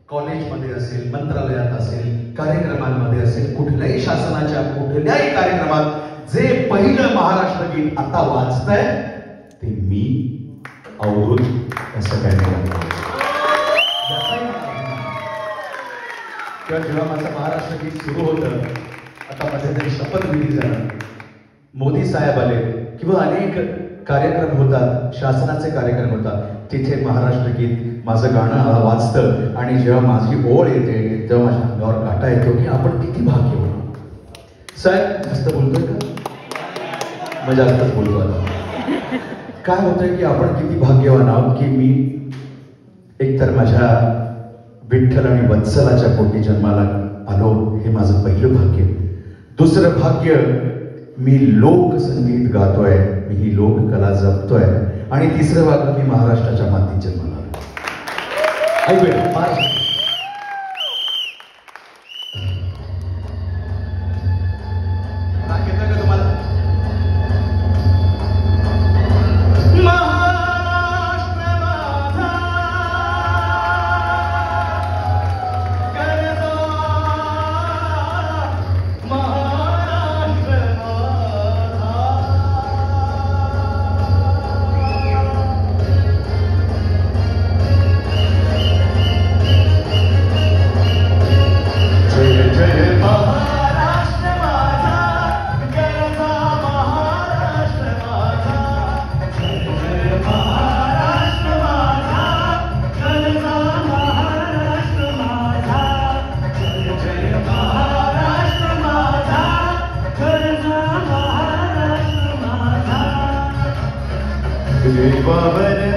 कॉलेजमध्ये असेल, मंत्रालयात असेल, कार्यक्रमांमध्ये असेल, कुठल्याही शासनाच्या कुठल्याही कार्यक्रमात जे पहिलं महाराष्ट्र गीत आता वाचतंय ते मी अवधूत असं काय किंवा जेव्हा माझं महाराष्ट्र गीत सुरू होतं, आता माझ्या तरी शपथविधी झाला, मोदी साहेब आले किंवा अनेक कार्यक्रम होतात, शासनाचे कार्यक्रम होतात, तिथे महाराष्ट्र गीत माझं गाणं वाजतं आणि जेव्हा माझी ओळ येते तेव्हा माझ्या अंगावर काटा येतो की आपण किती भाग्यवान. साहेब जास्त बोलतोय का? मग जास्तच बोलतो आता. काय होतंय की आपण किती भाग्यवान आहोत की मी एकतर माझ्या विठ्ठल आणि वत्सलाच्या पोटी जन्माला आलो, हे माझं पहिलं भाग्य. दुसरं भाग्य, मी लोकसंगीत गातोय, मी ही लोककला जपतोय. आणि तिसरं भाग्य, मी महाराष्ट्राच्या मातीत जन्माला आलो. ऐकूया बाबर